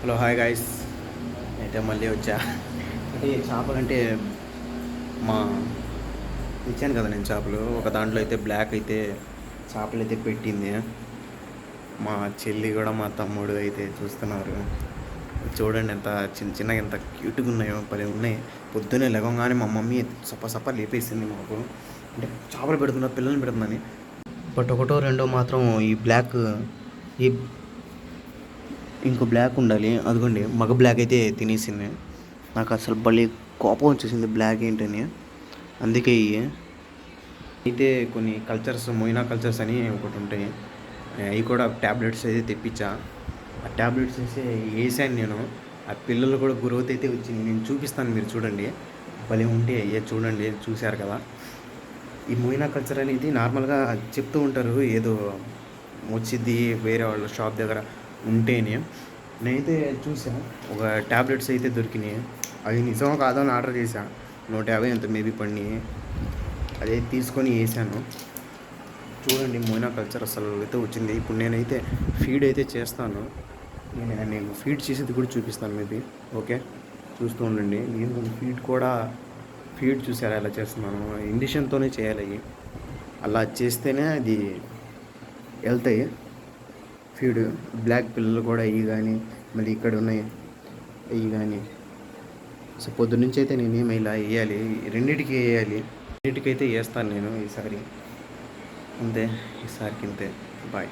Hello hi guys. అయితే మళ్ళీ వచ్చా. అంటే చేపలంటే మా ఇచ్చాను కదా నేను చేపలు. ఒక దాంట్లో అయితే బ్లాక్ అయితే చేపలు అయితే పెట్టింది. మా చెల్లి కూడా మా తమ్ముడు అయితే చూస్తున్నారు. చూడండి ఎంత చిన్న చిన్నగా ఎంత క్యూట్గా ఉన్నాయో, భలే ఉన్నాయి. పొద్దున్నే లేవగానే మా మమ్మీ సప్ప సప్ప లేపేసింది మాకు. అంటే చేపలు పెడుతున్నా, పిల్లల్ని పెడుతుందని. బట్ ఒకటో రెండో మాత్రం ఈ బ్లాక్, ఈ ఇంకో బ్లాక్ ఉండాలి, అదిగోండి మగ బ్లాక్ అయితే తినేసింది. నాకు అసలు భలే కోపం వచ్చేసింది బ్లాక్ ఏంటని. అందుకే అయితే కొన్ని కల్చర్స్, మొయినా కల్చర్స్ అని ఒకటి ఉంటాయి, అవి కూడా ట్యాబ్లెట్స్ అయితే తెప్పించా. ఆ ట్యాబ్లెట్స్ అయితే వేసాను నేను. ఆ పిల్లలు కూడా గ్రోత్ అయితే వచ్చింది. నేను చూపిస్తాను, మీరు చూడండి. భలే ఉంటే అయ్యే చూడండి, చూశారు కదా. ఈ మొయినా కల్చర్ అనేది నార్మల్గా చెప్తూ ఉంటారు, ఏదో వచ్చింది వేరే వాళ్ళ షాప్ దగ్గర ఉంటేనే. నేనైతే చూసాను, ఒక ట్యాబ్లెట్స్ అయితే దొరికినాయి. అవి నిజమో కాదో అని ఆర్డర్ చేశాను. 150 ఎంత మేబీ పడినాయి. అదే తీసుకొని వేసాను. చూడండి మొయినా కల్చర్ అసలు అయితే వచ్చింది. ఇప్పుడు నేనైతే ఫీడ్ అయితే చేస్తాను. నేను ఫీడ్ చేసేది కూడా చూపిస్తాను మేబీ. ఓకే, చూస్తూ ఉండండి. నేను ఫీడ్ చూసారా ఎలా చేస్తున్నాను. ఇండిషన్తోనే చేయాలి. అలా చేస్తేనే అది వెళ్తాయి ఫీడ్. బ్లాక్ పిల్లలు కూడా ఇవి కానీ, మళ్ళీ ఇక్కడ ఉన్నాయి ఇవి కానీ. సో పొద్దున్నుంచి అయితే నేనేమి ఇలా వేయాలి, రెండింటికి వేయాలి. రెండింటికైతే వేస్తాను నేను ఈసారి. అంతే, ఈసారికి అంతే. బాయ్.